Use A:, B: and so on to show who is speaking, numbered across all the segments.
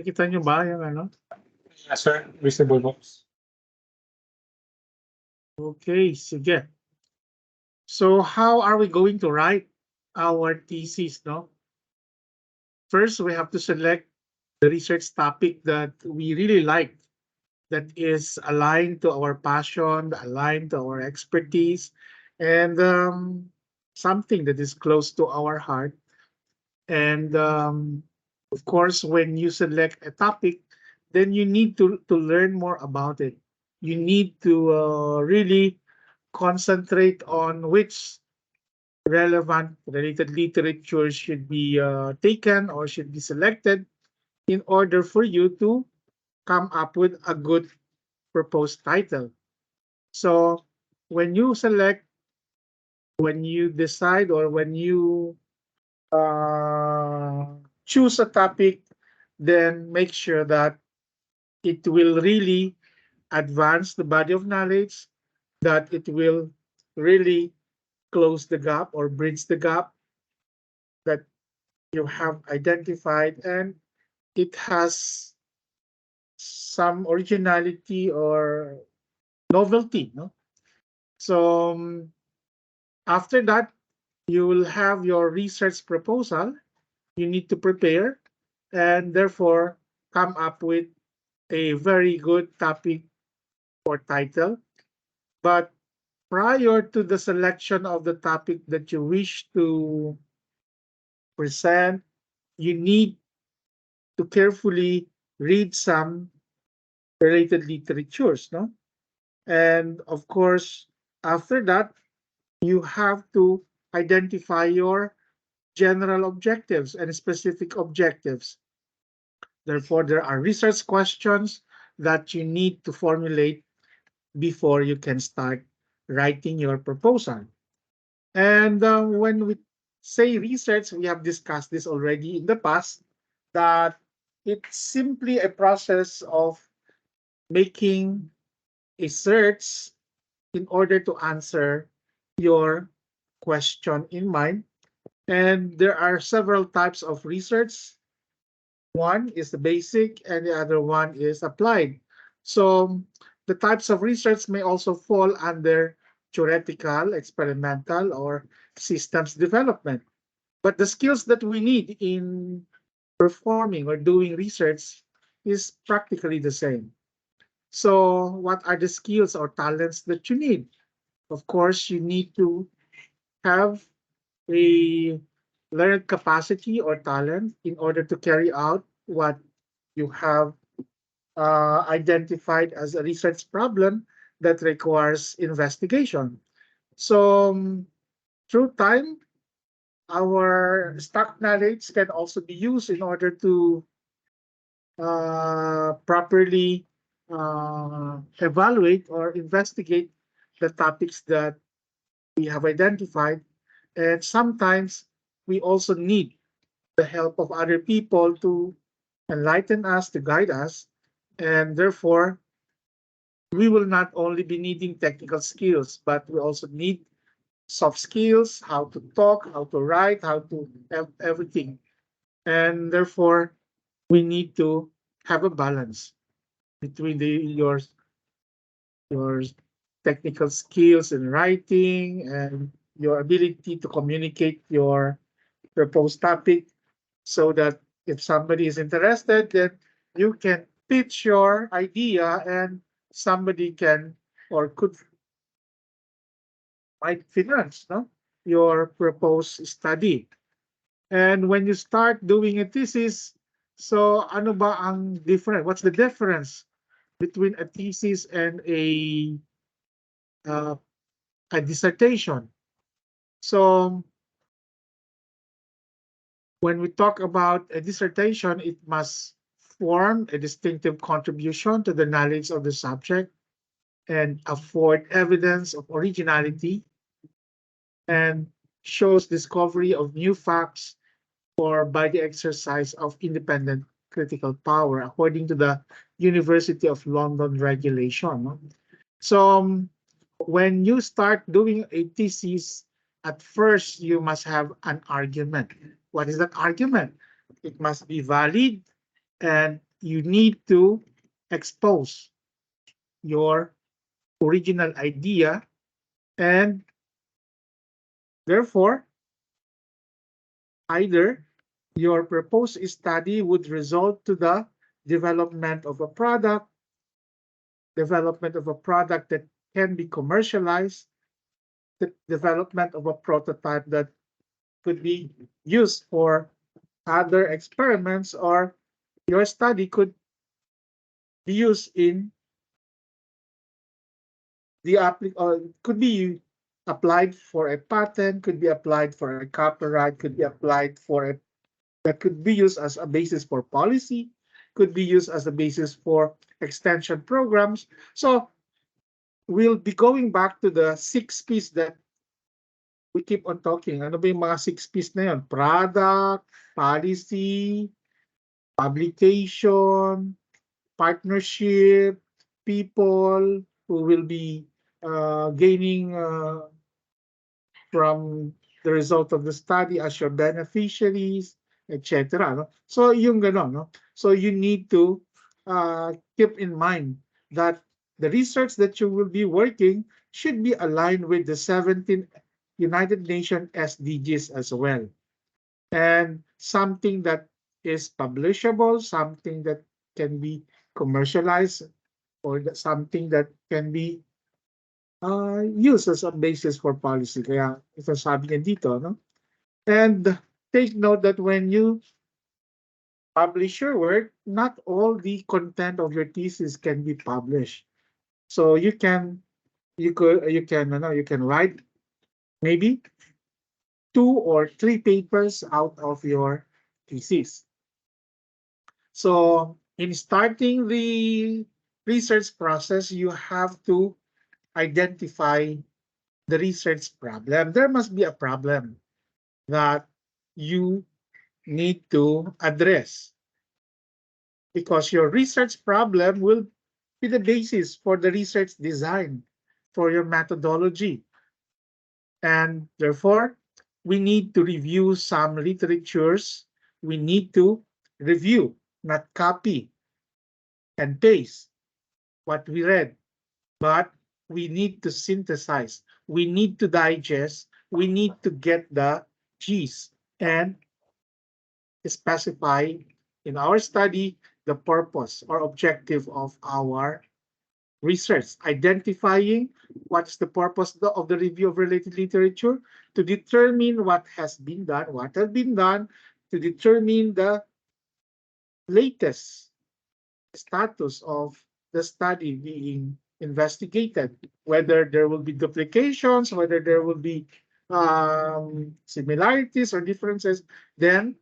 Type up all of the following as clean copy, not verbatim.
A: Nakita nyo ba yung ano?
B: Yes, sir. Reasonable box.
A: Okay, sige. So how are we going to write our thesis, no? First, we have to select the research topic that we really like, that is aligned to our passion, aligned to our expertise, and something that is close to our heart. And of course, when you select a topic, then you need to learn more about it. You need to really concentrate on which relevant related literature should be taken or should be selected in order for you to come up with a good proposed title. So when you select, when you decide, or when you choose a topic, then make sure that it will really advance the body of knowledge, that it will really close the gap or bridge the gap that you have identified, and it has some originality or novelty, no? So after that, you will have your research proposal. You need to prepare and therefore come up with a very good topic or title. But prior to the selection of the topic that you wish to present, you need to carefully read some related literatures, no? And of course, after that, you have to identify your general objectives and specific objectives. Therefore, there are research questions that you need to formulate before you can start writing your proposal. And when we say research, we have discussed this already in the past, that it's simply a process of making a search in order to answer your question in mind. And there are several types of research. One is the basic, and the other one is applied. So the types of research may also fall under theoretical, experimental, or systems development. But the skills that we need in performing or doing research is practically the same. So what are the skills or talents that you need? Of course, you need to have a learned capacity or talent in order to carry out what you have identified as a research problem that requires investigation. So through time, our stock knowledge can also be used in order to properly evaluate or investigate the topics that we have identified. And sometimes we also need the help of other people to enlighten us, to guide us. And therefore, we will not only be needing technical skills, but we also need soft skills, how to talk, how to write, how to have everything. And therefore, we need to have a balance between your technical skills in writing and your ability to communicate your proposed topic, so that if somebody is interested, then you can pitch your idea and somebody can or could might finance, no, your proposed study. And when you start doing a thesis, so ano ba ang difference? What's the difference between a thesis and uh, a dissertation? So when we talk about a dissertation, it must form a distinctive contribution to the knowledge of the subject and afford evidence of originality and shows discovery of new facts or by the exercise of independent critical power, according to the University of London regulation. No? So when you start doing a thesis, at first you must have an argument. What is that argument? It must be valid and you need to expose your original idea, and therefore either your proposed study would result to the development of a product, development of a product that can be commercialized, the development of a prototype that could be used for other experiments, or your study could be used in the or could be applied for a patent, could be applied for a copyright, could be applied for a that could be used as a basis for policy, could be used as a basis for extension programs. So we'll be going back to the six P's that we keep on talking. Ano ba yung mga six P's na yun? Product, policy, publication, partnership, people who will be gaining from the result of the study as your beneficiaries, etc. No? So yung ganon, no? So you need to keep in mind that the research that you will be working should be aligned with the 17 United Nations SDGs as well. And something that is publishable, something that can be commercialized, or something that can be used as a basis for policy. Kaya ito sabi niya dito, no? And take note that when you publish your work, not all the content of your thesis can be published. So you can write maybe 2 or 3 papers out of your thesis. So in starting the research process, you have to identify the research problem. There must be a problem that you need to address, because your research problem will be the basis for the research design, for your methodology. And therefore, we need to review some literatures. We need to review, not copy and paste what we read, but we need to synthesize. We need to digest. We need to get the G's and specify in our study the purpose or objective of our research, identifying what's the purpose of the review of related literature, to determine what has been done, what has been done, to determine the latest status of the study being investigated, whether there will be duplications, whether there will be similarities or differences. Then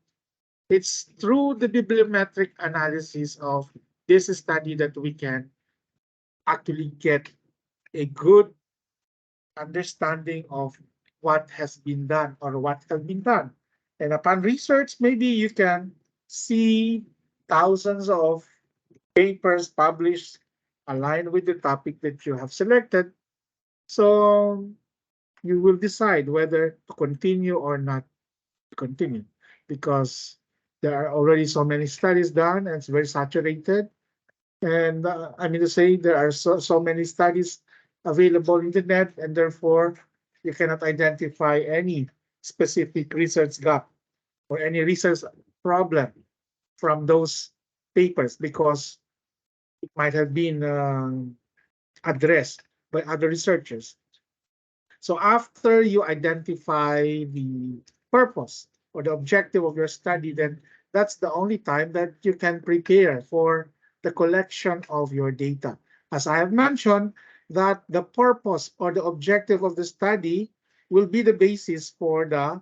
A: it's through the bibliometric analysis of this study that we can actually get a good understanding of what has been done or what has been done. And upon research, maybe you can see thousands of papers published aligned with the topic that you have selected. So you will decide whether to continue or not to continue, because there are already so many studies done and it's very saturated. And I mean to say, there are so many studies available in the net, and therefore you cannot identify any specific research gap or any research problem from those papers, because it might have been addressed by other researchers. So after you identify the purpose or the objective of your study, then that's the only time that you can prepare for the collection of your data. As I have mentioned, that the purpose or the objective of the study will be the basis for the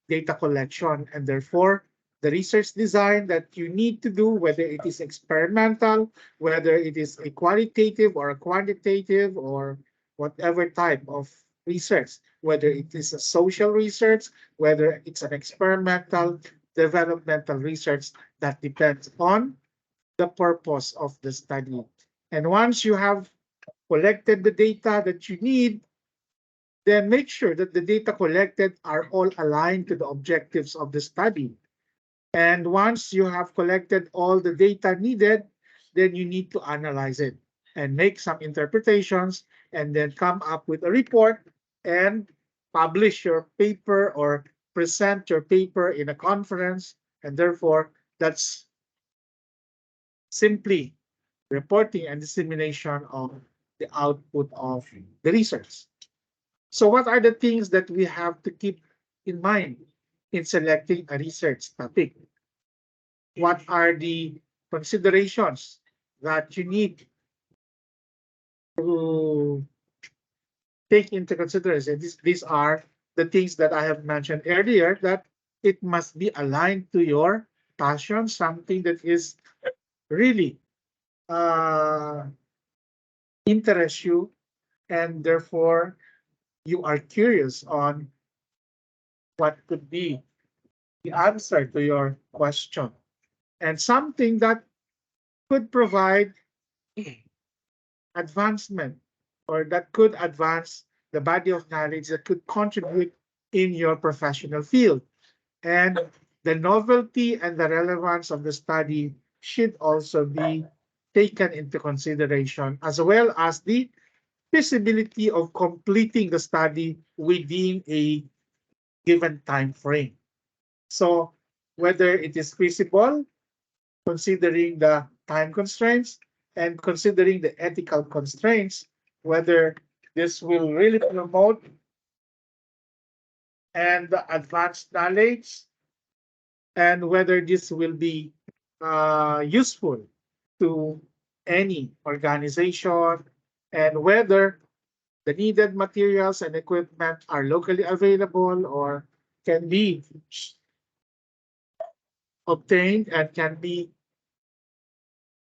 A: data collection, and therefore the research design that you need to do, whether it is experimental, whether it is a qualitative or a quantitative or whatever type of research, whether it is a social research, whether it's an experimental, developmental research, that depends on the purpose of the study. And once you have collected the data that you need, then make sure that the data collected are all aligned to the objectives of the study. And once you have collected all the data needed, then you need to analyze it and make some interpretations and then come up with a report and publish your paper or present your paper in a conference. And therefore, that's simply reporting and dissemination of the output of the research. So, what are the things that we have to keep in mind in selecting a research topic? What are the considerations that you need to take into consideration? These are the things that I have mentioned earlier, that it must be aligned to your passion, something that is really uh, interests you, and therefore you are curious on what could be the answer to your question, and something that could provide advancement, or that could advance the body of knowledge that could contribute in your professional field. And the novelty and the relevance of the study should also be taken into consideration, as well as the feasibility of completing the study within a given time frame. So whether it is feasible, considering the time constraints and considering the ethical constraints, whether this will really promote and advance knowledge, and whether this will be useful to any organization, and whether the needed materials and equipment are locally available or can be obtained and can be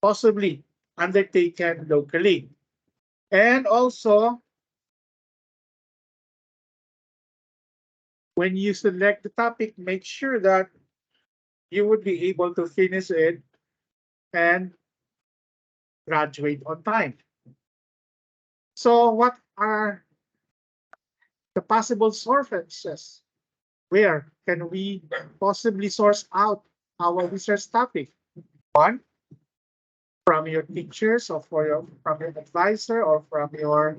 A: possibly undertaken locally. And also, when you select the topic, make sure that you would be able to finish it and graduate on time. So, what are the possible sources? Where can we possibly source out our research topic? One, from your teachers, or from your advisor, or from your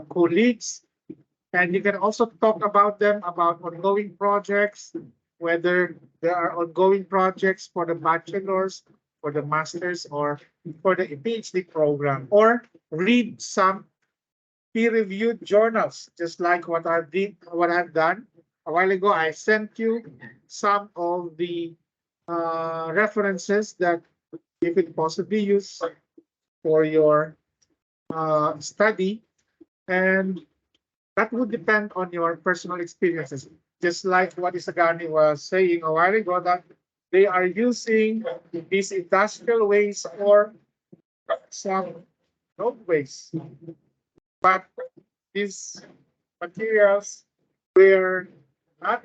A: colleagues. And you can also talk about them, about ongoing projects, whether there are ongoing projects for the bachelor's, for the master's, or for the PhD program, or read some peer-reviewed journals, just like what I've done a while ago. I sent you some of the references that you could possibly use for your study, and that would depend on your personal experiences. Just like what Isagani was saying a while ago, that they are using these industrial waste or some road waste. But these materials were not.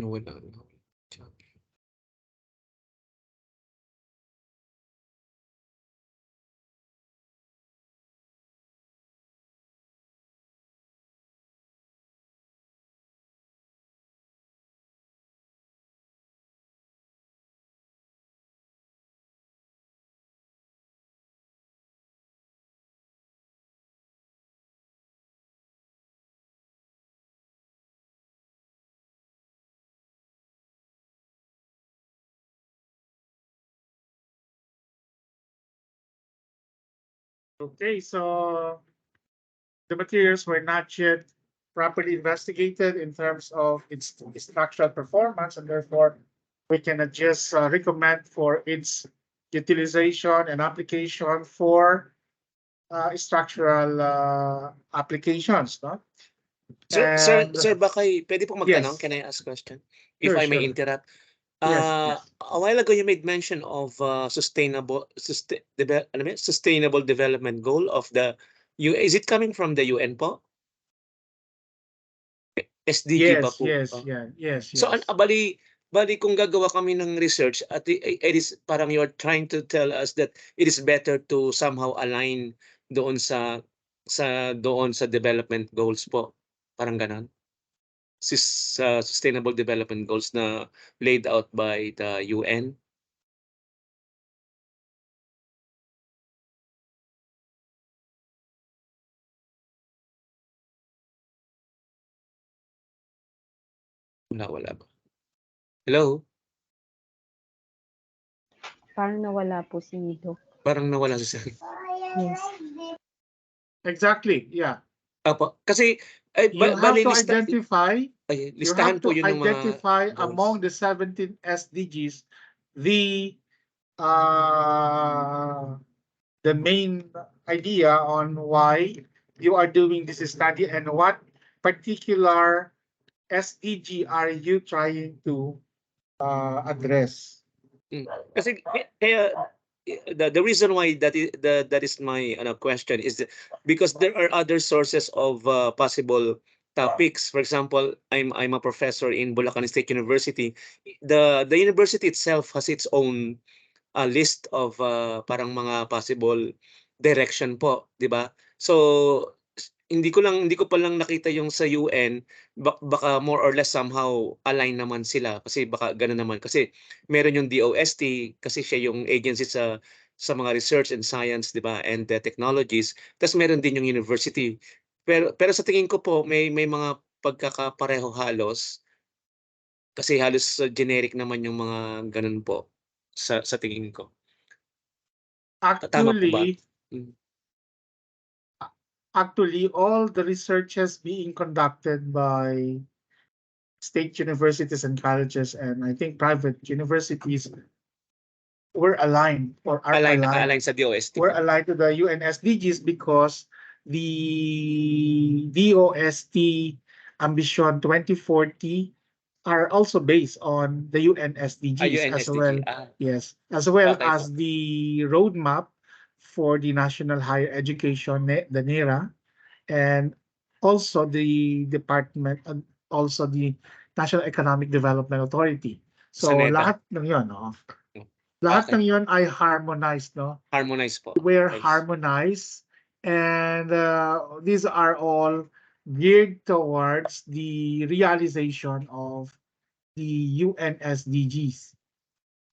C: Wala na.
A: Okay, so the materials were not yet properly investigated in terms of its structural performance, and therefore we cannot just recommend for its utilization and application for structural applications, no? And
C: Sir, baka pwede pong magtanong?
A: yes,
C: Can I ask a question? If
A: sure,
C: I may
A: sure.
C: interrupt.
A: Yes, yes.
C: A while ago you made mention of sustainable development goal of the is it coming from the UN po? SDG pa
A: Yes,
C: po.
A: yes, yeah, yes,
C: So
A: yes.
C: bali bali kung gagawa kami ng research at it is parang you're trying to tell us that it is better to somehow align doon doon sa development goals po. Parang gano'n? Sustainable development goals na laid out by the UN. Wala ba? Hello?
D: Parang nawala po si Doc.
C: Parang nawala si Sir.
D: Yes.
A: Exactly, yeah.
C: Opo, kasi
A: You have
C: bali
A: to identify, you
C: listahan
A: have
C: po
A: to
C: yun ng mga
A: identify
C: goals.
A: among the 17 SDGs uh, the main idea on why you are doing this study and what particular SDG are you trying to address.
C: Kasi kaya the reason why that is my question is because there are other sources of possible topics. For example, I'm a professor in Bulacan State University. The university itself has its own list of parang mga possible direction po, 'di ba? So hindi ko pa lang nakita yung sa UN, baka more or less somehow align naman sila kasi baka gano'n naman kasi meron yung DOST kasi siya yung agency sa mga research and science, 'di ba, and the technologies. Tapos meron din yung university. Pero sa tingin ko po may mga pagkakapareho halos kasi halos generic naman yung mga gano'n po sa tingin ko. Tama po ba?
A: Actually,
C: Hmm.
A: actually, all the researches being conducted by state universities and colleges, and I think private universities were aligned or are
C: Align
A: aligned.
C: sa DOST
A: We're
C: po.
A: aligned to the UN SDGs because the DOST Ambition 2040 are also based on the UN SDGs
C: UN
A: as
C: SDG.
A: well. Yes, as well
C: Okay po.
A: as the roadmap for the National Higher Education, the NERA, and also the department, also the National Economic Development Authority.
C: Sa
A: So
C: NEDA.
A: lahat ng yun, no? Lahat
C: Okay.
A: ng yun ay harmonized, no?
C: Harmonize po.
A: We're
C: Okay.
A: harmonized, and these are all geared towards the realization of the UN SDGs.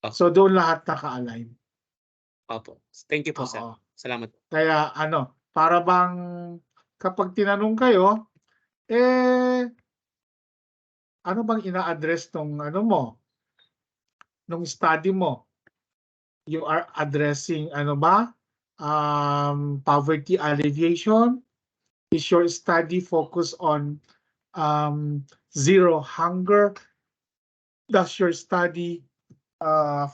C: Okay.
A: So doon lahat naka-align.
C: Opo. Thank you po, sir.
A: Oo.
C: Salamat.
A: Kaya para bang kapag tinanong kayo, ano bang ina-address nung nung study mo? You are addressing poverty alleviation? Is your study focused on zero hunger? Does your study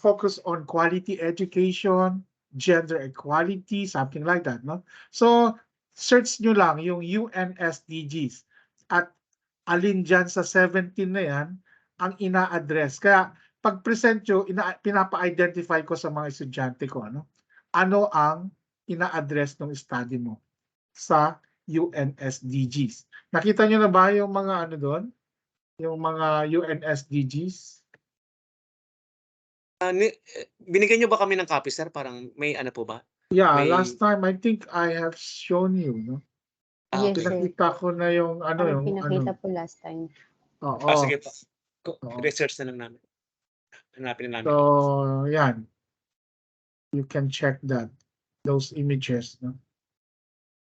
A: focus on quality education, gender equality, something like that, no? So, search nyo lang yung UN SDGs at alin dyan sa 17 na yan ang ina-address. Kaya pag-present nyo, pinapa-identify ko sa mga estudyante ko, ano ang ina-address ng study mo sa UN SDGs. Nakita nyo na ba yung mga doon? Yung mga UN SDGs?
C: Binigyan niyo ba kami ng copy, sir? Parang may ano po ba?
A: Yeah,
C: May-
A: last time I think I have shown you, no?
D: Yes,
C: okay.
D: sir.
A: Pinakita ko na yung
D: Parang pinakita po last time.
A: Oo.
C: Sige po.
A: Oo.
C: Research na lang namin. Hanapin na namin.
A: So, yan. You can check that. Those images, no?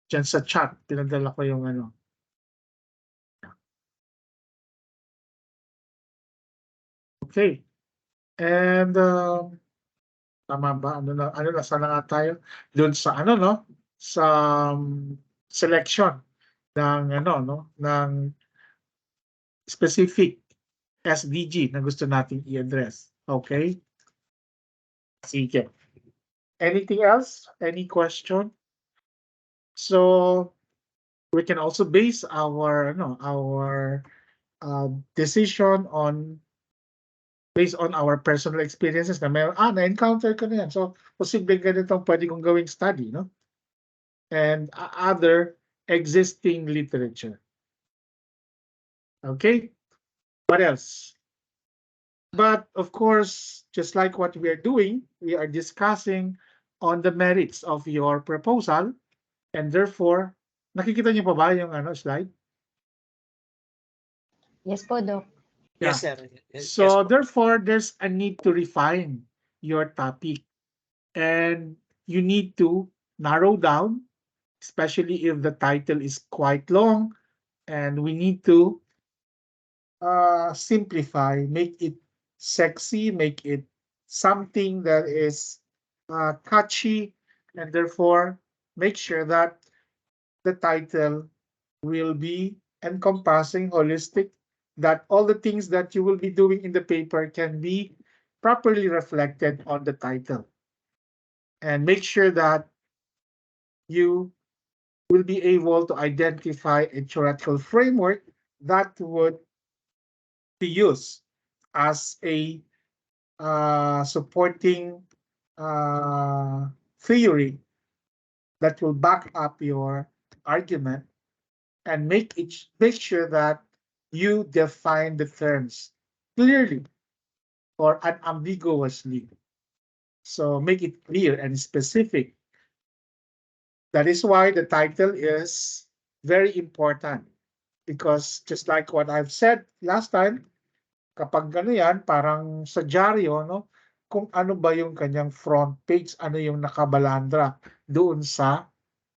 A: Diyan sa chat, pinadala ko yung Okay. And, tama ba? Saan na nga tayo? Doon sa no? Sa selection ng ng specific SDG na gusto nating i-address. Okay? Sige. Anything else? Any question? So, we can also base our decision on based on our personal experiences na na-encounter ko na yan. So, posibleng ganitong pwede kong gawing study, no? And other existing literature. Okay? What else? But of course, just like what we are doing, we are discussing on the merits of your proposal, and therefore, nakikita niyo pa ba yung slide?
D: Yes po, Doc.
C: Yes,
A: Yeah.
C: sir. Yes,
A: So
C: po.
A: therefore, there's a need to refine your topic, and you need to narrow down, especially if the title is quite long, and we need to simplify, make it sexy, make it something that is catchy, and therefore make sure that the title will be encompassing, holistic, that all the things that you will be doing in the paper can be properly reflected on the title. And make sure that you will be able to identify a theoretical framework that would be used as a supporting uh, theory that will back up your argument, and make sure that you define the terms clearly or unambiguously. So make it clear and specific. That is why the title is very important, because just like what I've said last time, kapag yan, parang sa dyaryo, no? Kung ano ba yung kanyang front page, ano yung nakabalandra doon sa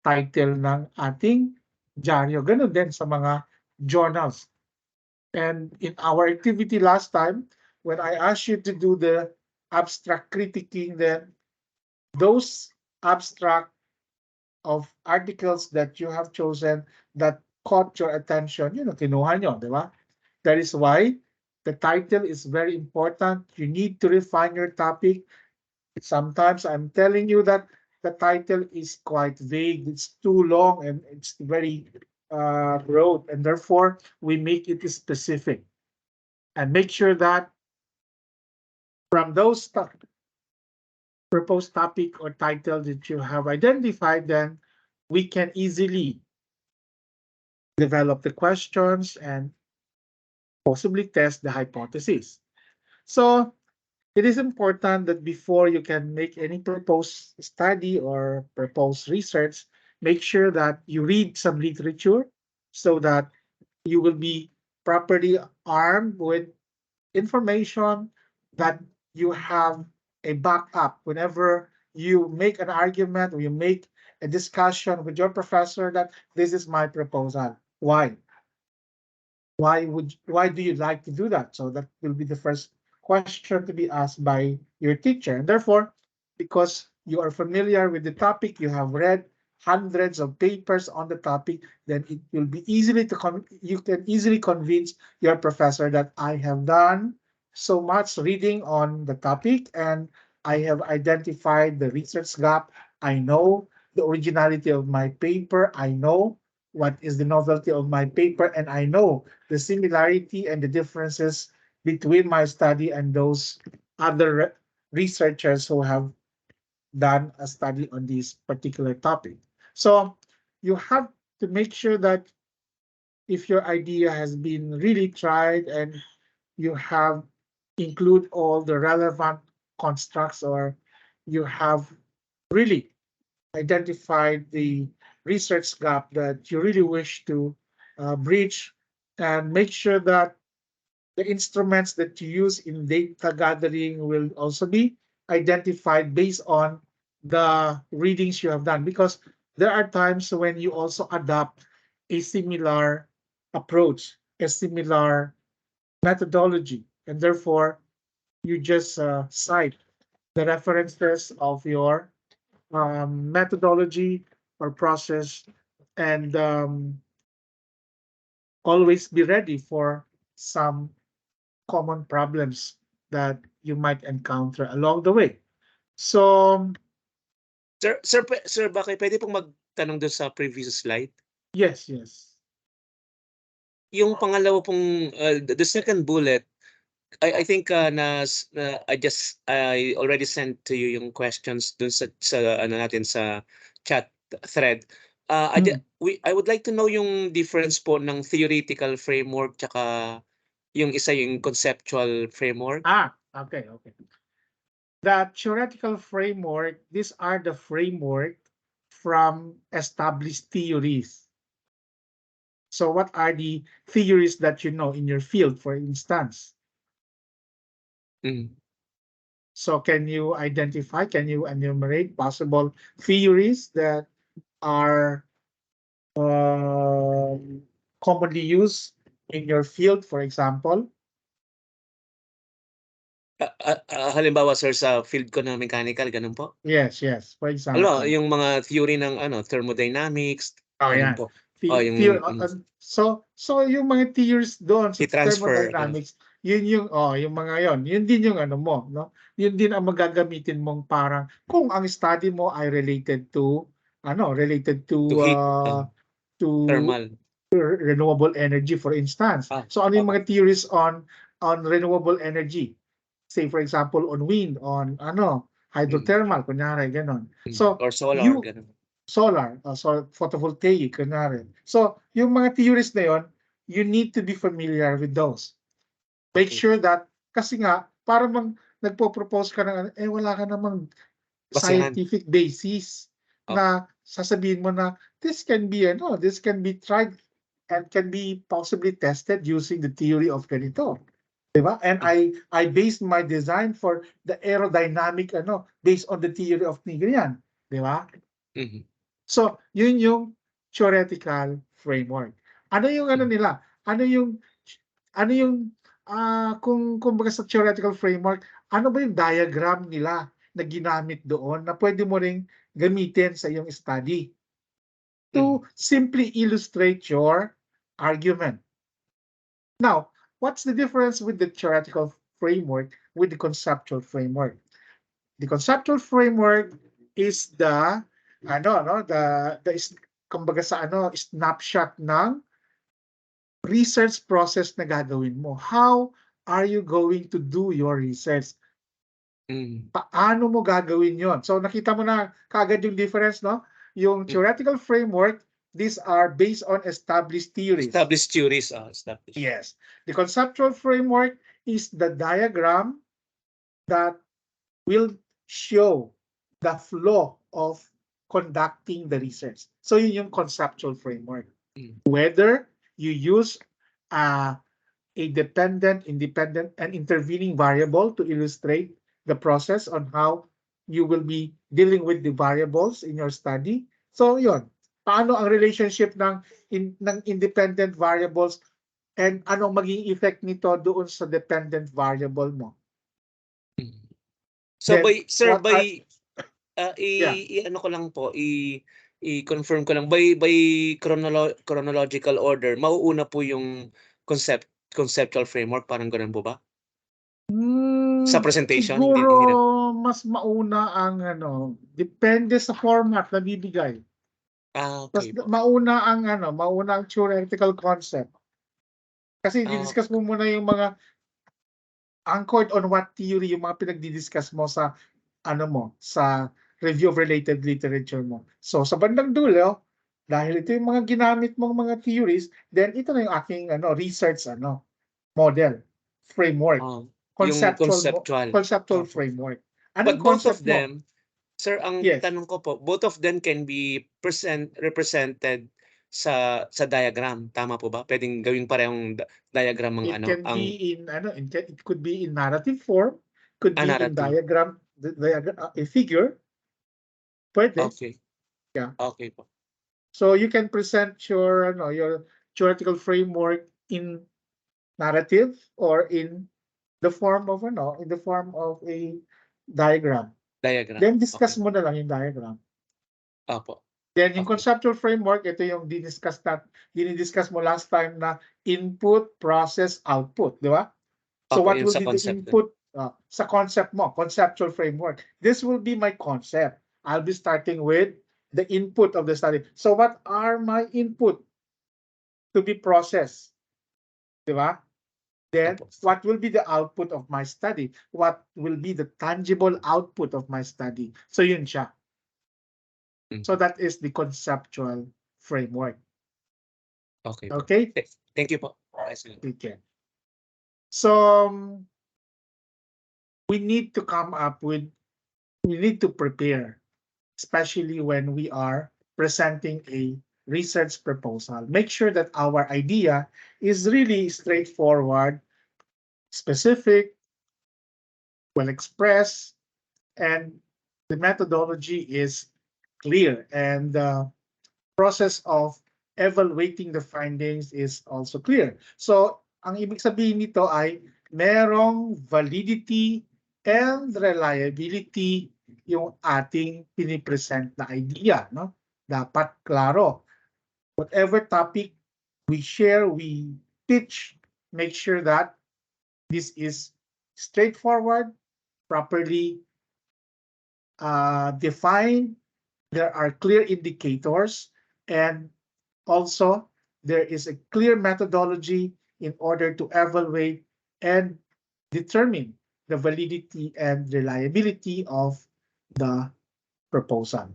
A: title ng ating dyaryo. Ganun din sa mga journals. And in our activity last time, when I asked you to do the abstract critiquing, then those abstract of articles that you have chosen that caught your attention, kinuha nyo, di ba? That is why the title is very important. You need to refine your topic. Sometimes I'm telling you that the title is quite vague. It's too long and it's very broad, and therefore we make it specific and make sure that from those proposed topic or title that you have identified, then we can easily develop the questions and possibly test the hypothesis. So it is important that before you can make any proposed study or proposed research, make sure that you read some literature so that you will be properly armed with information, that you have a backup whenever you make an argument or you make a discussion with your professor that this is my proposal. Why? Why do you like to do that? So that will be the first question to be asked by your teacher. And therefore, because you are familiar with the topic, you have read hundreds of papers on the topic, then it will be you can easily convince your professor that I have done so much reading on the topic, and I have identified the research gap. I know the originality of my paper. I know what is the novelty of my paper, and I know the similarity and the differences between my study and those other researchers who have done a study on this particular topic. So you have to make sure that if your idea has been really tried and you have include all the relevant constructs, or you have really identified the research gap that you really wish to bridge, and make sure that the instruments that you use in data gathering will also be identified based on the readings you have done, because there are times when you also adopt a similar approach, a similar methodology, and therefore you just cite the references of your methodology or process, and always be ready for some common problems that you might encounter along the way. So,
C: Sir, baka pwede pong magtanong doon sa previous slide?
A: yes, yes.
C: Yung pangalawa pong, the second bullet, I think I already sent to you yung questions dun sa ano natin sa chat thread. I would like to know yung difference po ng theoretical framework tsaka Yung isa yung conceptual framework.
A: Okay. The theoretical framework, these are the framework from established theories. So what are the theories that you know in your field, for instance?
C: Mm.
A: So can you enumerate possible theories that are commonly used in your field, for example?
C: Halimbawa sir sa field ko na mechanical, ganun po?
A: Yes, for
C: Halimbawa,
A: example.
C: yung mga theory ng thermodynamics, ganun
A: Yan.
C: po. Yung
A: So yung mga theories doon sa
C: heat transfer,
A: thermodynamics, yung mga yon. Yun din yung ano mo, no? Yun din ang magagamitin mong parang kung ang study mo ay related to
C: to heat,
A: to
C: thermal.
A: renewable energy, for instance. So ano yung mga theories on renewable energy? Say for example on wind, on hydrothermal, kunyari ganon. So
C: or solar,
A: you
C: ganun.
A: solar, so photovoltaic, kunwari. So, yung mga theories na yon, you need to be familiar with those. Make
C: Okay.
A: sure that, kasi nga, para nagpo-propose ka ng, wala ka namang
C: Basihan.
A: scientific basis na sasabihin mo na, this can be tried and can be possibly tested using the theory of ganito. Diba? And I based my design for the aerodynamic, based on the theory of ganyan. Diba?
C: Mhm.
A: So, yun yung theoretical framework. Ano yung nila? Ano yung kung kumbaga sa theoretical framework, ano ba yung diagram nila na ginamit doon na pwede mo ring gamitin sa iyong study to simply illustrate your argument. Now, what's the difference with the theoretical framework with the conceptual framework? The conceptual framework is kumbaga sa snapshot ng research process na gagawin mo. How are you going to do your research? Paano mo gagawin yon? So nakita mo na kaagad yung difference, no? Yung theoretical framework, these are based on established theories.
C: Established theories. Established.
A: Yes. The conceptual framework is the diagram that will show the flow of conducting the research. So yun yung conceptual framework. Whether you use a dependent, independent, and intervening variable to illustrate the process on how you will be dealing with the variables in your study. So yun, paano ang relationship ng independent variables and anong maging effect nito doon sa dependent variable mo.
C: So
A: Then,
C: ano ko lang po, i-confirm ko lang by chronological order, mauuna po yung conceptual framework, parang ganun po ba? Sa presentation,
A: siguro
C: hindi na.
A: mas mauna ang depende sa format na bibigay.
C: Okay po.
A: Mauna ang theoretical concept. Kasi di-discuss mo muna yung mga anchored on what theory, yung mga pinagdi-discuss mo sa sa review of related literature mo. So sa bandang dulo, dahil ito yung mga ginamit mong mga theories, then ito na yung aking research model, framework, conceptual framework.
C: But both of them, sir, ang tanong ko po, both of them can be represented sa diagram, tama po ba? Pwedeng gawing parehong diagram ang
A: it could be in narrative form, could be in diagram, a figure. Pwede.
C: Okay.
A: Yeah.
C: Okay po.
A: So you can present your theoretical framework in narrative or in the form of a diagram. Then discuss mo na lang yung diagram.
C: Apo.
A: Then yung conceptual framework, ito yung dinidiscuss mo last time na input, process, output, di ba? So what will be the input sa concept mo, conceptual framework? This will be my concept. I'll be starting with the input of the study. So what are my input to be processed? Di ba? Then, what will be the output of my study? What will be the tangible output of my study? So yun siya. So that is the conceptual framework.
C: Okay.
A: Okay?
C: Thank you po.
A: Okay. So we need to come up with, we need to prepare, especially when we are presenting a research proposal. Make sure that our idea is really straightforward, specific, well expressed, and the methodology is clear. And the process of evaluating the findings is also clear. So, ang ibig sabihin nito ay merong validity and reliability yung ating pinipresent na idea, no? Dapat klaro. Whatever topic we share, we pitch, make sure that this is straightforward, properly defined, there are clear indicators, and also there is a clear methodology in order to evaluate and determine the validity and reliability of the proposal.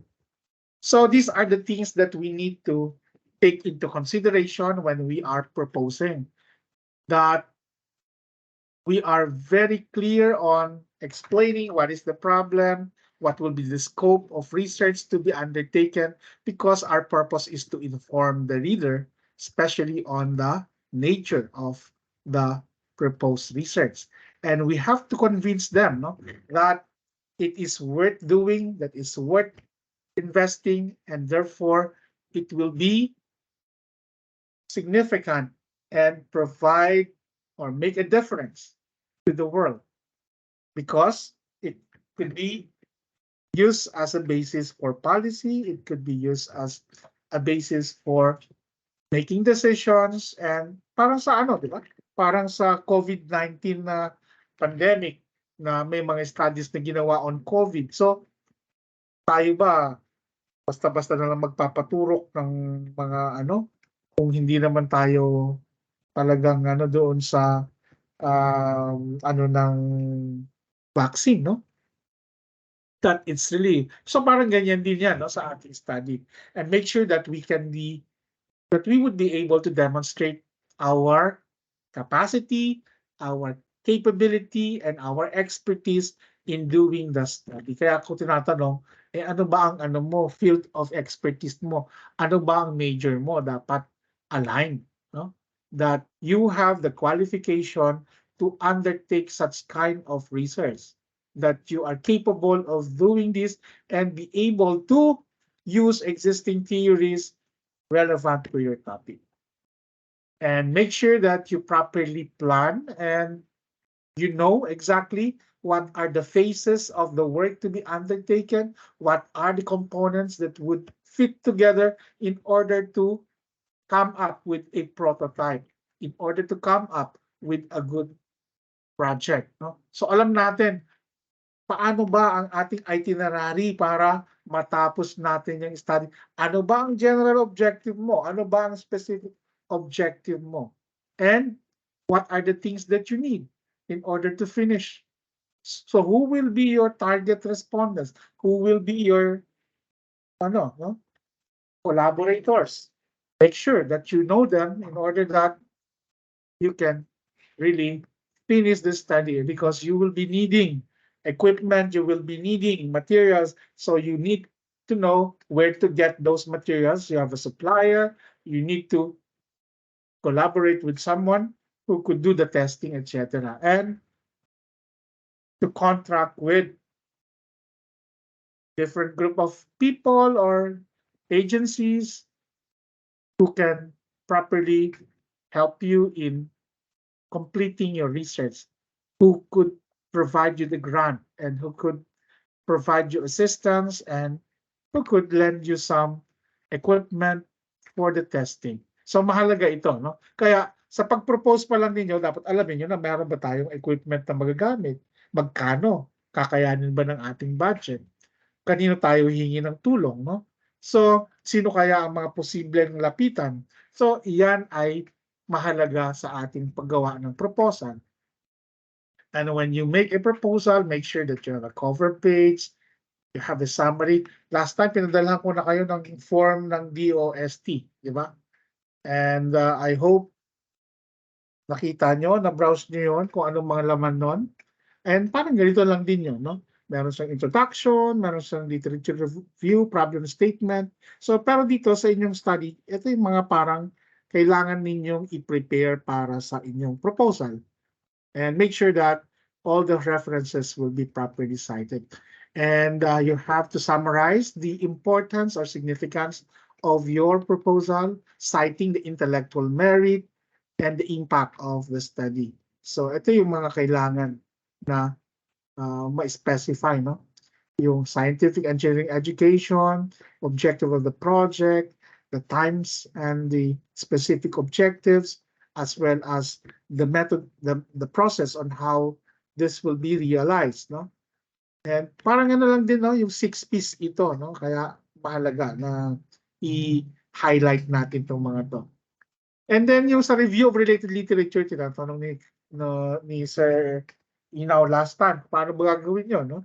A: So these are the things that we need to take into consideration when we are proposing, that we are very clear on explaining what is the problem, what will be the scope of research to be undertaken, because our purpose is to inform the reader, especially on the nature of the proposed research. And we have to convince them, no, that it is worth doing, that is worth investing, and therefore it will be significant and provide or make a difference to the world, because it could be used as a basis for policy, it could be used as a basis for making decisions, and parang sa ano, di ba? Parang sa COVID-19 na pandemic na may mga studies na ginawa on COVID. So, tayo ba basta-basta na lang magpapaturok ng mga ano, kung hindi naman tayo talagang ano doon sa ano ng vaccine, no? That it's really, so parang ganyan din yan, no, sa ating study. And make sure that we would be able to demonstrate our capacity, our capability, and our expertise in doing the study. Kaya ako tinatanong, ano ba ang ano mo, field of expertise mo? Ano ba ang major mo? Dapat aligned, no? That you have the qualification to undertake such kind of research, that you are capable of doing this and be able to use existing theories relevant to your topic. And make sure that you properly plan and you know exactly what are the phases of the work to be undertaken, what are the components that would fit together in order to come up with a prototype, in order to come up with a good project. No? So alam natin, paano ba ang ating itinerary para matapos natin yung study? Ano ba ang general objective mo? Ano ba ang specific objective mo? And what are the things that you need in order to finish? So who will be your target respondents? Who will be your no? Collaborators? Make sure that you know them in order that you can really finish the study, because you will be needing equipment, you will be needing materials. So you need to know where to get those materials. You have a supplier, you need to collaborate with someone who could do the testing, etc. And to contract with different group of people or agencies who can properly help you in completing your research, who could provide you the grant, and who could provide you assistance, and who could lend you some equipment for the testing. So mahalaga ito, no? Kaya sa pag-propose pa lang ninyo, dapat alamin nyo na meron ba tayong equipment na magagamit? Magkano? Kakayanin ba ng ating budget? Kanino tayo hihingi ng tulong, no? So, sino kaya ang mga posibleng lapitan? So, iyan ay mahalaga sa ating paggawa ng proposal. And when you make a proposal, make sure that you have a cover page, you have a summary. Last time, pinadalhan ko na kayo ng form ng DOST, di ba? And I hope nakita nyo, na-browse nyo yun, kung anong mga laman nun. And parang ganito lang din yun, no? Meron siyang introduction, meron siyang literature review, problem statement. So, pero dito sa inyong study, ito yung mga parang kailangan ninyong i-prepare para sa inyong proposal. And make sure that all the references will be properly cited. And you have to summarize the importance or significance of your proposal, citing the intellectual merit and the impact of the study. So ito yung mga kailangan na ma-specify, no? Yung scientific engineering education, objective of the project, the times and the specific objectives, as well as the method, the process on how this will be realized, no? And parang ano lang din, no, yung 6 P's ito, no? Kaya mahalaga na i-highlight natin itong mga to. And then yung sa review of related literature, tinatanong ni Sir Inaw last time, paano ba gagawin yun, no?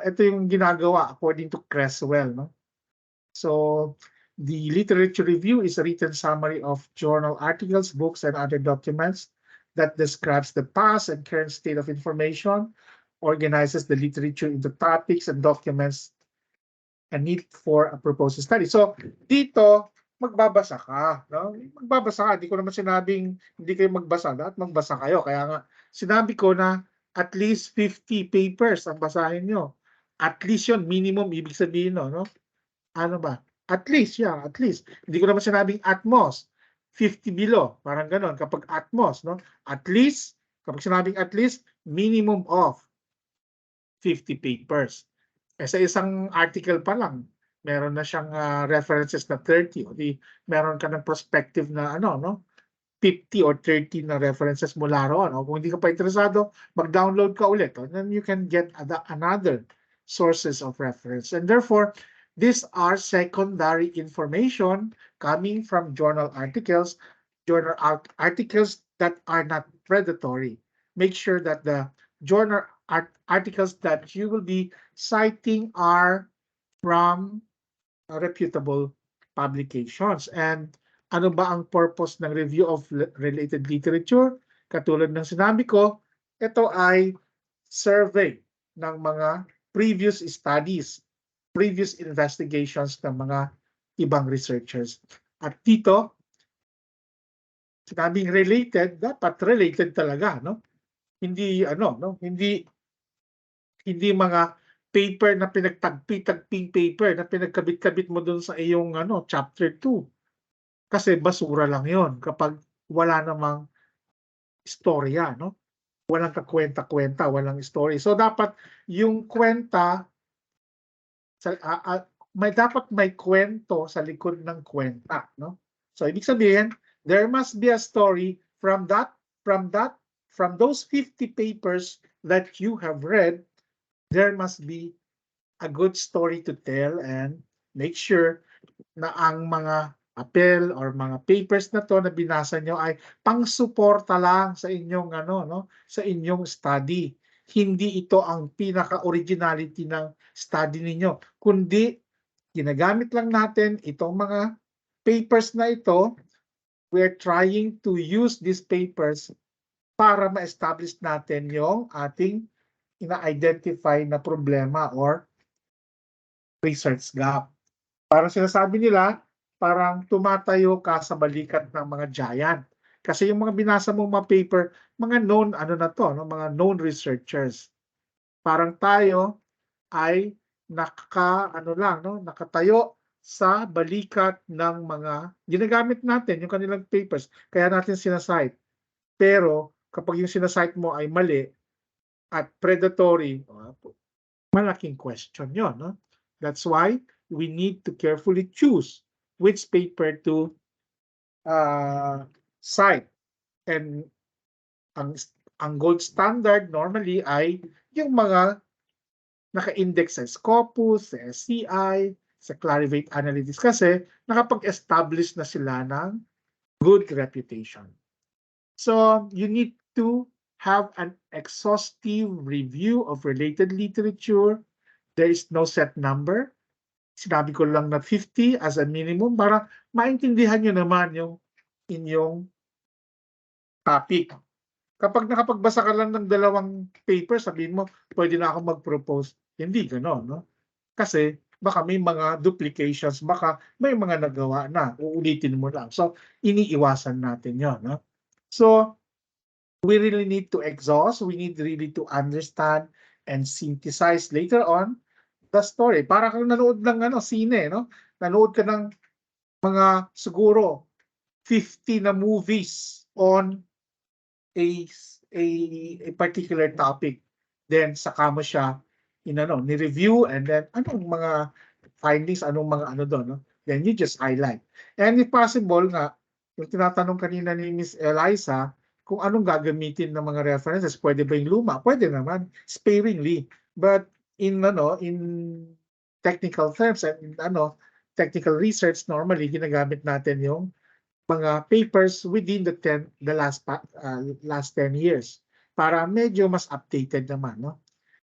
A: Ito yung ginagawa according to Creswell, no? So the literature review is a written summary of journal articles, books, and other documents that describes the past and current state of information, organizes the literature into topics and documents a need for a proposed study. So dito, magbabasa ka, no? Magbabasa ka. Hindi ko naman sinabing hindi kayo magbasa. Dapat magbasa kayo. Kaya nga, sinabi ko na at least 50 papers ang basahin nyo. At least yun, minimum, ibig sabihin, no? Ano ba? At least, yeah, at least. Hindi ko naman sinabing at most. 50 below, parang ganon. Kapag at most, no? At least, kapag sinabing at least, minimum of 50 papers. Sa isang article pa lang, meron na siyang references na 30. O di, meron ka ng perspective na ano, no? 50 or 30 na references mula roon. O kung hindi ka pa interesado, mag-download ka ulit. O, then you can get another sources of reference. And therefore, these are secondary information coming from journal articles that are not predatory. Make sure that the journal articles that you will be citing are from reputable publications. And ano ba ang purpose ng review of related literature? Katulad ng sinabi ko, ito ay survey ng mga previous studies, previous investigations ng mga ibang researchers. At dito, sinabing related, dapat related talaga, no? Hindi ano, no? Hindi mga paper na pinagtagpi-tagping paper na pinagkabit-kabit mo doon sa iyong ano, chapter 2. Kasi basura lang 'yon kapag wala namang istorya, no? Walang kakwenta-kwenta, walang story. So dapat yung kwenta dapat may kwento sa likod ng kwenta, no? So ibig sabihin, there must be a story from those 50 papers that you have read. There must be a good story to tell, and make sure na ang mga papel or mga papers na to na binasa nyo ay pang-suporta lang sa inyong ano, no, sa inyong study. Hindi ito ang pinaka-originality ng study ninyo, kundi ginagamit lang natin itong mga papers na ito. We're trying to use these papers para ma-establish natin yung ating ina-identify na problema or research gap. Parang sinasabi nila, parang tumatayo ka sa balikat ng mga giant. Kasi yung mga binasa mong mga paper, mga known, ano na to, no? Mga known researchers. Parang tayo ay nakatayo sa balikat ng mga ginagamit natin, yung kanilang papers. Kaya natin sinasite. Pero kapag yung sinasite mo ay mali at predatory, malaking question yon, no? That's why we need to carefully choose which paper to cite. And ang gold standard normally ay yung mga naka-index sa Scopus, sa SCI, sa Clarivate Analytics kasi nakapag-establish na sila ng good reputation. So you need to have an exhaustive review of related literature. There is no set number. Sinabi ko lang na 50 as a minimum para maintindihan nyo naman yung inyong topic. Kapag nakapagbasa ka lang ng 2 paper, sabihin mo, pwede na ako mag-propose. Hindi gano'n, no? Kasi baka may mga duplications, baka may mga nagawa na, uulitin mo lang. So, iniiwasan natin yon, no? So, we really need to exhaust, we need really to understand and synthesize later on the story. Para kang nanood ng sine, no? Nanood ka ng mga siguro 50 na movies on a a particular topic. Then saka mo siya ni-review, and then anong mga findings, anong mga doon, no? Then you just highlight. And if possible nga, yung tinatanong kanina ni Miss Eliza, kung anong gagamitin ng mga references, pwede ba yung luma? Pwede naman, sparingly. But in technical terms and technical research, normally ginagamit natin yung mga papers within the last 10 years para medyo mas updated naman, no?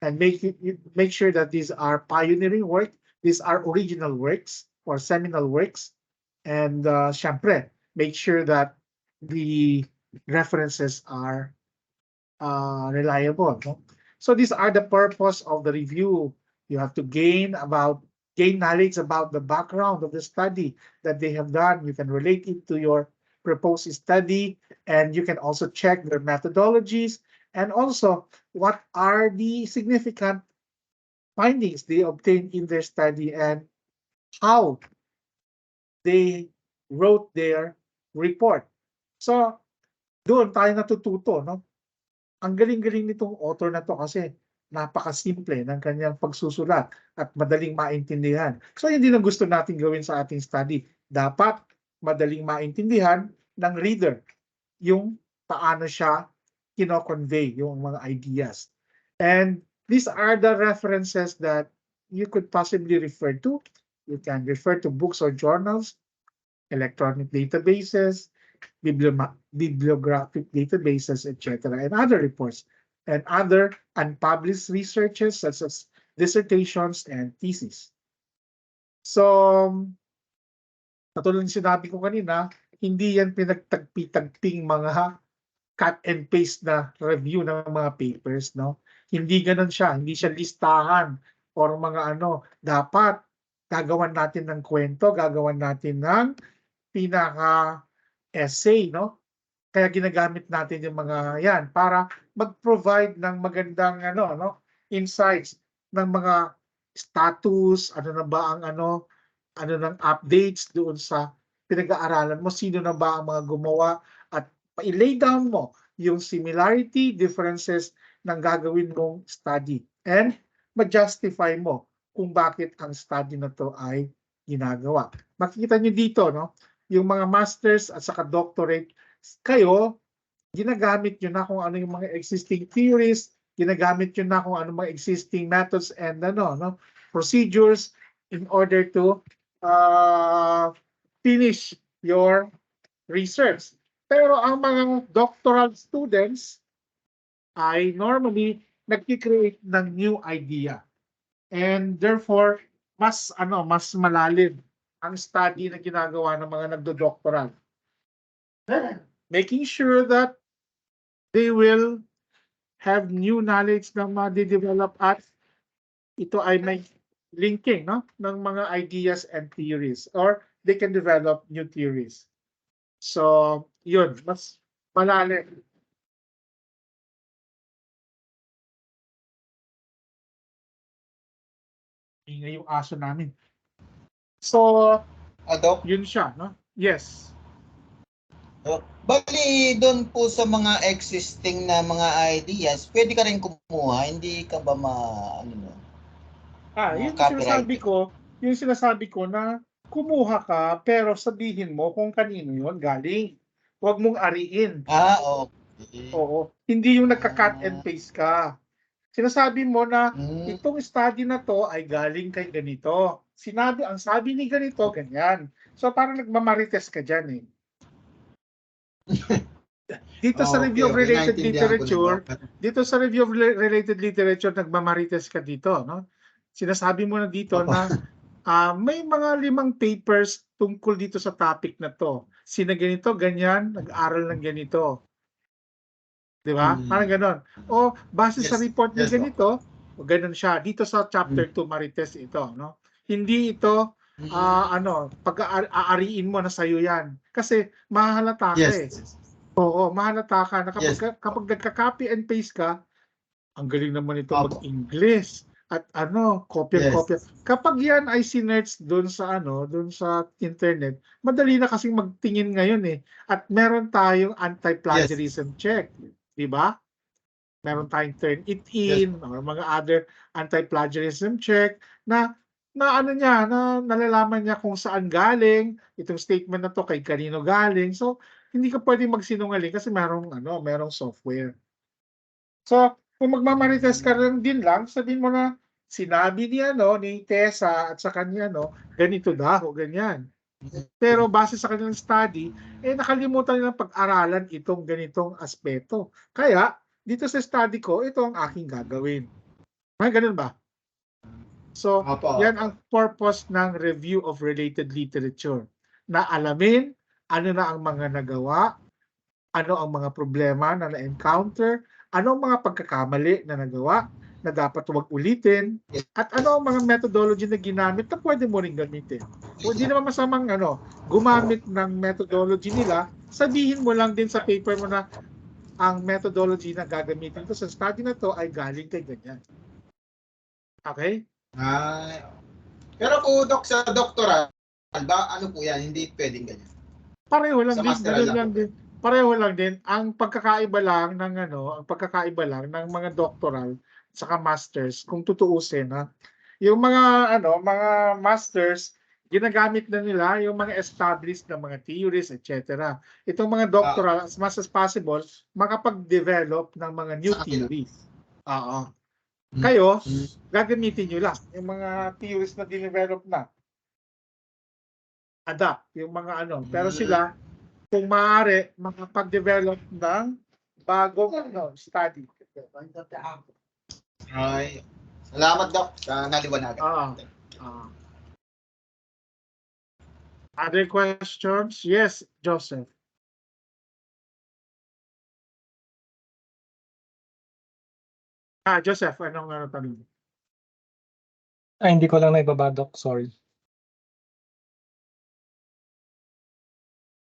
A: And make sure that these are pioneering work, these are original works or seminal works, and syempre, make sure that the references are reliable, no? So these are the purpose of the review. You have to gain knowledge about the background of the study that they have done. You can relate it to your proposed study, and you can also check their methodologies, and also what are the significant findings they obtained in their study and how they wrote their report. So, doon tayo natututo, no? Ang galing-galing nitong author na to kasi napakasimple ng kanyang pagsusulat at madaling maintindihan. So, yun din ang gusto natin gawin sa ating study. Dapat madaling maintindihan ng reader yung paano siya kino-convey yung mga ideas. And these are the references that you could possibly refer to. You can refer to books or journals, electronic databases, bibliographic databases, etc., and other reports, and other unpublished researches such as dissertations and theses. So, katulad ng sinabi ko kanina, hindi yan pinagtagpi-tagping mga cut and paste na review ng mga papers, no? Hindi ganoon siya, hindi siya listahan or mga dapat gagawan natin ng kwento, gagawan natin ng pinaka-essay, no? Kaya ginagamit natin yung mga yan para mag-provide ng magandang insights ng mga status, ano na ba ang ng updates doon sa pinag-aaralan mo, sino na ba ang mga gumawa, at i-lay down mo yung similarity, differences ng gagawin mong study, and ma-justify mo kung bakit ang study na to ay ginagawa. Makikita nyo dito, no? Yung mga masters at saka doctorate, kayo, ginagamit nyo na kung ano yung mga existing theories, ginagamit nyo na kung ano mga existing methods and procedures in order to finish your research. Pero ang mga doctoral students ay normally nag-create ng new idea. And therefore, mas malalim ang study na ginagawa ng mga nagdo-doctoral. Making sure that they will have new knowledge na ma-develop at ito ay may linking, no, ng mga ideas and theories, or they can develop new theories. So, yun, mas malalim. Ingay yung aso namin. So,
E: Doc?
A: yun siya, no? Yes.
E: Bali, doon po sa mga existing na mga ideas, pwede ka rin kumuha, hindi ka ba
A: Yung
E: copyright?
A: sinasabi ko na kumuha ka, pero sabihin mo kung kanino yun galing. Huwag mong ariin.
E: Okay.
A: Oo. Hindi yung nagka-cut and paste ka. Sinasabi mo na itong study na to ay galing kay ganito. Ang sabi ni ganito, ganyan. So parang nagmamarites ka dyan eh. Dito sa review of related literature, nagmamarites ka dito, no? Sinasabi mo na dito na may mga 5 papers tungkol dito sa topic na to. Sina ganito, ganyan, nag-aral ng ganito. Di ba? Parang ganon. O base sa
E: Yes.
A: report niya
E: Yes, Doc.
A: ganito, o ganon siya. Dito sa chapter 2 marites ito, no? Hindi ito pag-aariin mo na sa'yo yan. Kasi mahalata ka eh.
E: Yes.
A: Oo, mahalata ka na kapag,
E: Yes.
A: kapag nagka-copy and paste ka, ang galing naman ito
E: Opo.
A: mag-English at kopya-kopya.
E: Yes.
A: Kapag yan ay sinerch doon sa doon sa internet, madali na kasing magtingin ngayon eh. At meron tayong anti-plagiarism check, di ba? Meron tayong turn it in or mga other anti-plagiarism check na niya, na nalalaman niya kung saan galing itong statement na to, kay kanino galing. So, hindi ka pwedeng magsinungaling kasi merong software. So, kung magmamarites ka din lang, sabihin mo na sinabi ni Tessa at sa kanya ganito daw o ganyan. Pero base sa kanilang study, nakalimutan nilang pag-aralan itong ganitong aspeto. Kaya, dito sa study ko, ito ang aking gagawin. May ganun ba? So,
E: Opo.
A: yan ang purpose ng review of related literature. Na alamin ano na ang mga nagawa, ano ang mga problema na na-encounter, ano ang mga pagkakamali na nagawa na dapat huwag ulitin, at ano ang mga methodology na ginamit na pwede mo rin gamitin. O hindi naman masamang gumamit ng methodology nila, sabihin mo lang din sa paper mo na ang methodology na gagamitin ko sa study na to ay galing kay ganyan. Okay?
E: Pero po, Doc, sa doctoral, ano po yan? Hindi pwedeng ganyan.
A: Pareho lang
E: Sa
A: din,
E: masteral
A: ganun
E: lang
A: lang
E: po.
A: din. Pareho lang din. Ang pagkakaiba lang ng mga doctoral saka masters, kung tutuusin yung mga masters, ginagamit na nila yung mga established na mga theories, etc. Itong mga doctoral, as much as possible, makapag-develop ng mga new
E: Sa kanila.
A: theories. Kayo, gagamitin nyo lang yung mga theories na dinevelop na. Adapt yung mga Pero sila, kung maaari, makapag-develop ng bagong study.
E: Ay, salamat, Doc, sa naliwanagan.
A: Other questions? Yes, Joseph. Joseph, anong tanong?
B: Hindi ko lang naibaba, Doc. Sorry.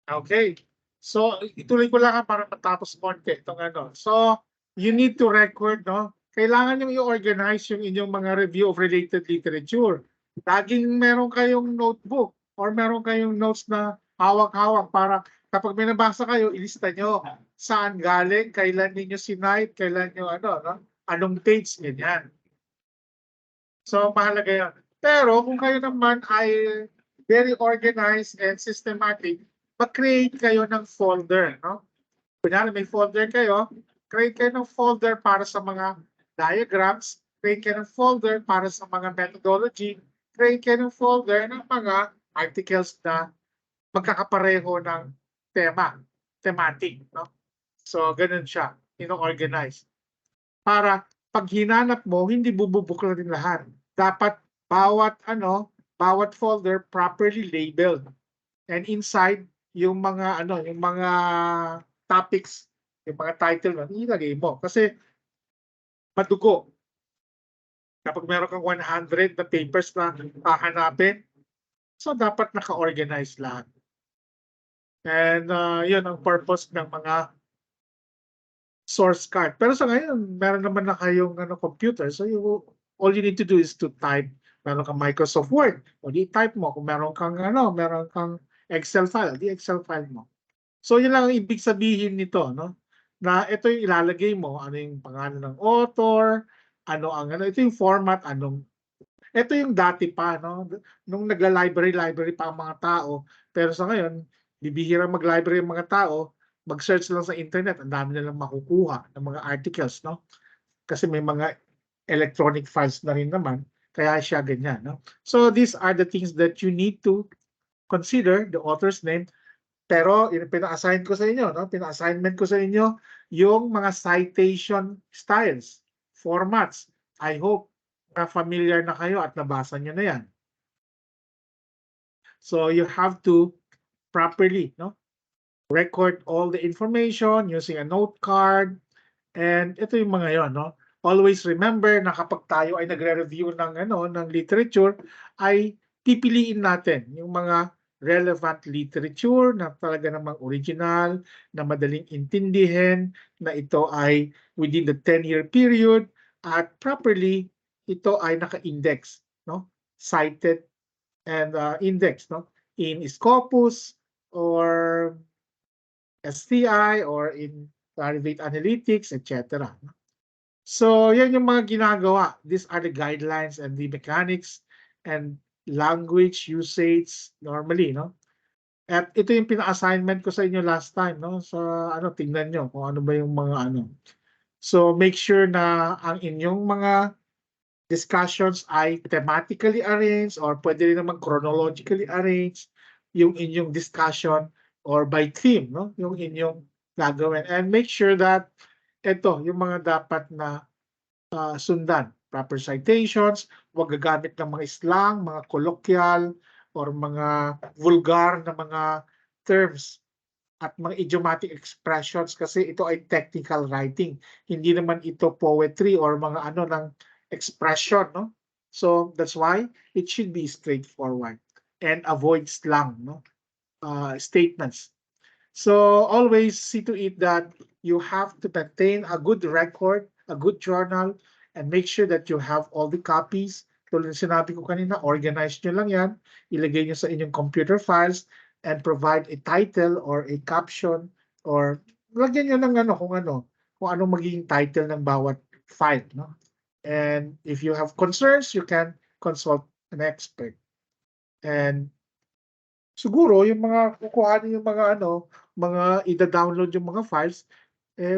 A: Okay. So, ituloy ko lang para matapos konti itong So, you need to record, Kailangan nyo i-organize yung inyong mga review of related literature. Laging meron kayong notebook or meron kayong notes na hawak-hawak para kapag may nabasa kayo, ilista nyo saan galing, kailan ninyo sinight, kailan nyo anong page, ganyan. So, mahalaga yan. Pero kung kayo naman ay very organized and systematic, mag-create kayo ng folder, Kunyari may folder kayo, create kayo ng folder para sa mga diagrams, create kayo ng folder para sa mga methodology, create kayo ng folder ng mga articles na magkakapareho ng thematic, So, ganun siya, organize. Para pag hinanap mo, hindi bububukla din lahat. Dapat bawat folder properly labeled. And inside, yung mga topics, yung mga title na ilagay mo. Kasi madugo. Kapag meron kang 100 na papers na hahanapin, so dapat naka-organize lahat. And yun ang purpose ng mga source card. Pero sa ngayon, meron naman na kayong computer. So all you need to do is to type. Meron kang Microsoft Word, o di type mo. Kung meron kang Excel file, di Excel file mo. So yun lang ang ibig sabihin nito, na ito yung ilalagay mo, ano yung pangalan ng author, ito yung format, ito yung dati pa, nung nagla-library pa ang mga tao. Pero sa ngayon, bibihira mag-library ang mga tao, mag-search lang sa internet, ang dami nilang makukuha ng mga articles, Kasi may mga electronic files na rin naman, kaya siya ganyan, So these are the things that you need to consider, the author's name. Pero pina-assign ko sa inyo, pina-assignment ko sa inyo yung mga citation styles, formats. I hope na familiar na kayo at nabasa nyo na yan. So you have to properly record all the information using a note card, And ito yung mga yon, no? Always remember na kapag tayo ay nagre-review ng literature, ay pipiliin natin yung mga relevant literature na talaga namang original, na madaling intindihin, na ito ay within the 10-year period, at properly ito ay naka-index, no? Cited and index, no? In Scopus or STI or in Clarivate Analytics, etc. So, yan yung mga ginagawa. These are the guidelines and the mechanics and language usage normally, no? At ito yung pina-assignment ko sa inyo last time, no? Sa tingnan nyo kung ano ba yung mga ano. So, make sure na ang inyong mga discussions ay thematically arranged or pwede rin naman chronologically arranged yung inyong discussion or by theme, no? Yung inyong gagawin. And make sure that ito, yung mga dapat na sundan. Proper citations, huwag gagamit ng mga slang, mga colloquial, or mga vulgar na mga terms at mga idiomatic expressions kasi ito ay technical writing. Hindi naman ito poetry or mga ng expression, no? So that's why it should be straightforward and avoid slang, no? Statements. So always see to it that you have to maintain a good record, a good journal, and make sure that you have all the copies. Tulad ng sinabi ko kanina, organize nyo lang yan, ilagay nyo sa inyong computer files, and provide a title or a caption, or lagyan nyo ng kung anong magiging title ng bawat file. No? And if you have concerns, you can consult an expert. And siguro yung mga kukuhanin yung mga ida-download yung mga files,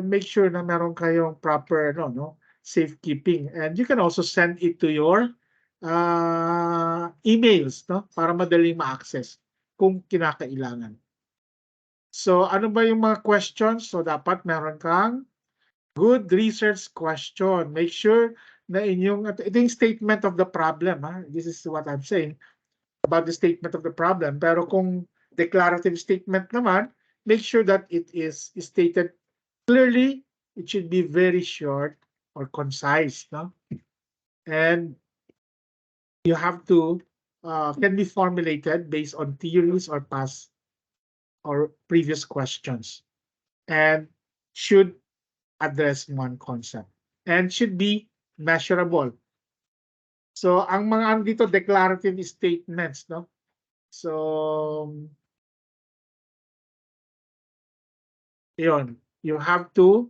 A: make sure na meron kayong proper safekeeping. And you can also send it to your emails, no? Para madaling ma-access kung kinakailangan. So ano ba yung mga questions? So dapat meron kang good research question. Make sure na ito yung statement of the problem. This is what I'm saying about the statement of the problem. Pero kung declarative statement naman, make sure that it is stated clearly. It should be very short or concise, no? And you have to can be formulated based on theories or past or previous questions, and should address one concept and should be measurable. So ang mga dito declarative statements, no? So yun, you have to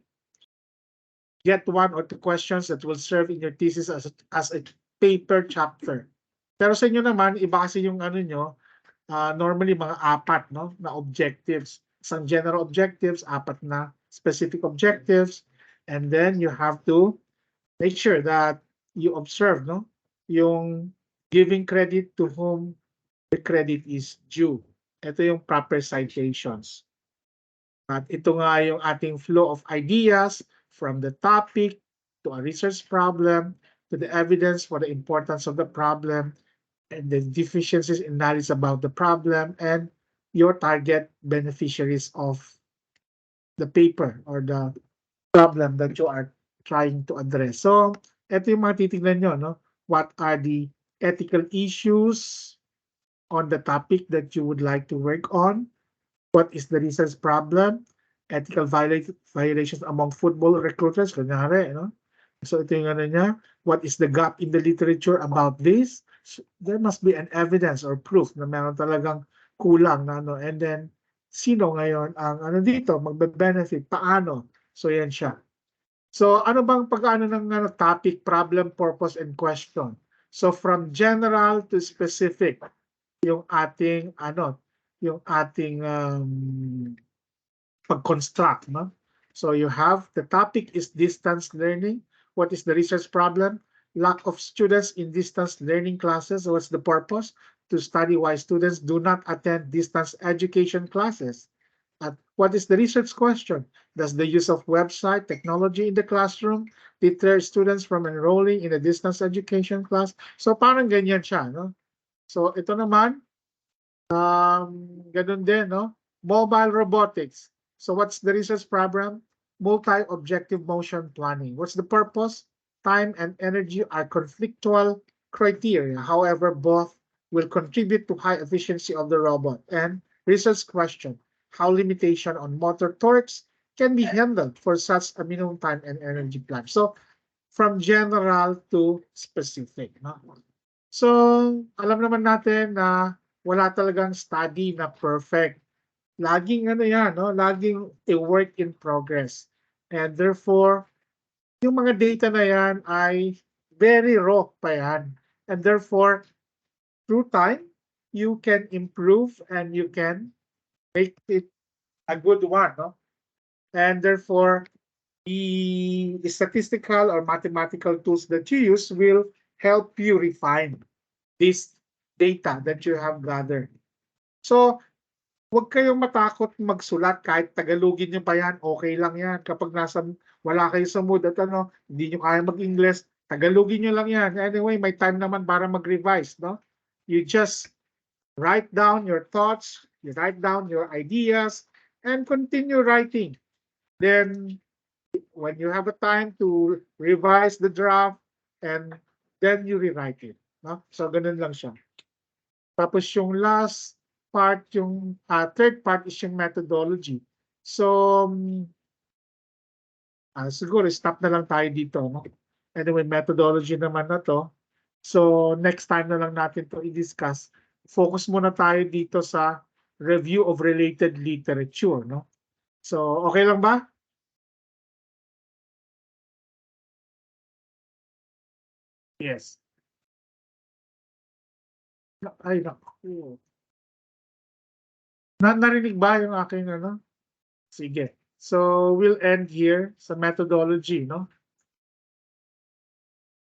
A: get one or two questions that will serve in your thesis as a paper chapter. Pero sa inyo naman, iba kasi yung nyo, normally mga apat, no, na objectives. Isang general objectives, apat na specific objectives, and then you have to make sure that you observe, no, yung giving credit to whom the credit is due. Ito yung proper citations. At ito nga yung ating flow of ideas from the topic to a research problem to the evidence for the importance of the problem and the deficiencies in knowledge about the problem and your target beneficiaries of the paper or the problem that you are trying to address. So, ito yung mga titignan nyo, no? What are the ethical issues on the topic that you would like to work on? What is the research problem? Ethical violations among football recruiters, kunyari, no? So ito yung niya. What is the gap in the literature about this? So, there must be an evidence or proof na meron talagang kulang na and then sino ngayon ang dito magbe-benefit, paano? So yan siya. So ano bang pag-ano ng topic, problem, purpose, and question? So from general to specific, yung ating pag-construct, no? So you have the topic is distance learning. What is the research problem? Lack of students in distance learning classes. What's the purpose? To study why students do not attend distance education classes. What is the research question? Does the use of website technology in the classroom deter students from enrolling in a distance education class? So parang ganyan siya, no? So ito naman, ganun din, no? Mobile robotics. So what's the research problem? multi-objective motion planning. What's the purpose? Time and energy are conflictual criteria. However, both will contribute to high efficiency of the robot. And research question, how limitation on motor torques can be handled for such a minimum time and energy plan. So, from general to specific. No? So, alam naman natin na wala talagang study na perfect. Laging ano yan, no? Laging a work in progress. And therefore, yung mga data na yan ay very raw pa yan. And therefore, through time, you can improve and you can make it a good one. No? And therefore, the statistical or mathematical tools that you use will help you refine this data that you have gathered. So, huwag kayong matakot magsulat kahit Tagalogin niyo pa yan, okay lang yan. Kapag wala kayo sa mood at hindi niyo kaya mag-English, Tagalogin niyo lang yan. Anyway, may time naman para mag-revise, no? You just write down your thoughts, you write down your ideas, and continue writing. Then, when you have a time to revise the draft, and then you rewrite it. No? So, ganun lang siya. Tapos yung last part, yung third part is yung methodology. So, siguro stop na lang tayo dito. No? Anyway, methodology naman na to. So, next time na lang natin to i-discuss. Focus muna tayo dito sa review of related literature. No? So, okay lang ba? Yes. Ay, naku. Narinig ba yung aking ano? Sige. So, we'll end here sa methodology, no?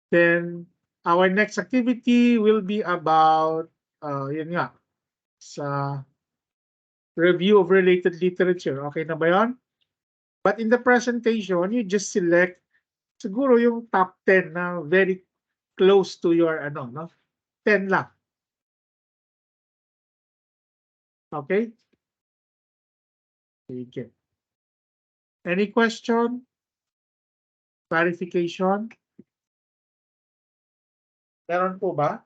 A: Then, our next activity will be about, yun nga, sa review of related literature. Okay na ba yun? But in the presentation, you just select siguro yung top 10 na very close to your, no? 10 lang. Okay? Sige. Any question? Clarification? Meron po ba?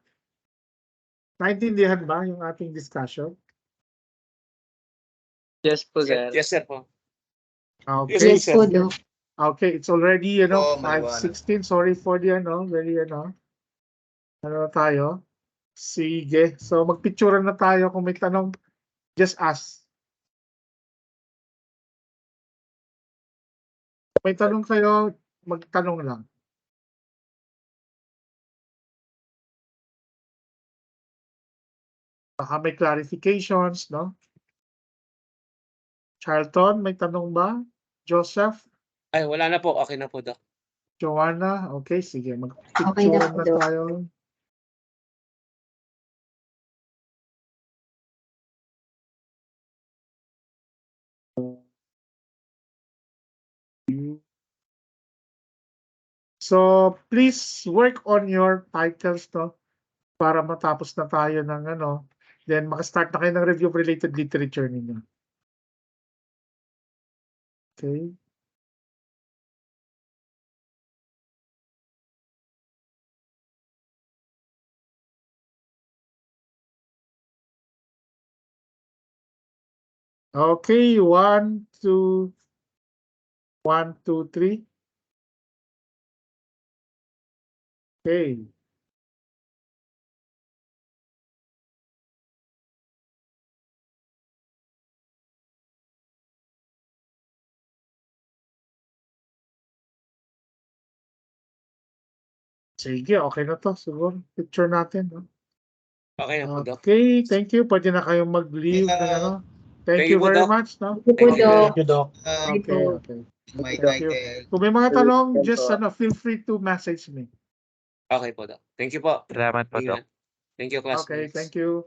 A: Naintindihan ba yung ating discussion?
F: Yes po, sir.
C: Yes, sir po.
A: Okay.
D: Yes po, Doc.
A: Okay, it's already,
E: Oh, may
A: 5:16. Sorry for the, very, tayo. Sige. So, magpicturean na tayo. Kung may tanong, just ask. Kung may tanong kayo, magtanong lang. Baka may clarifications, no? Charlton, may tanong ba? Joseph?
C: Ay, wala na po. Okay na po, Doc.
A: Joanna? Okay, sige.
D: Okay na
A: Magpicturean
D: po,
A: na
D: Doc.
A: tayo. So, please work on your titles, no? Para matapos na tayo ng then makastart na kayo ng review of related literature ninyo. Okay. Okay, 1, 2, 1, 2, 3. Okay. Sige, okay na to. Siguro, picture natin. No?
C: Okay na po, Doc.
A: Okay, thank you. Pwede na kayong mag-leave ng Thank you
C: po,
A: very
C: Doc.
A: much. No?
D: Thank you po,
C: Thank you.
D: Doc.
B: Thank you, Doc.
A: Okay, okay.
E: My
A: Thank you.
E: title.
A: Kung may mga tanong, just feel free to message me.
C: Okay po, Doc. Thank you po.
F: Salamat po, Doc.
C: Thank you, classmates.
A: Okay, thank you.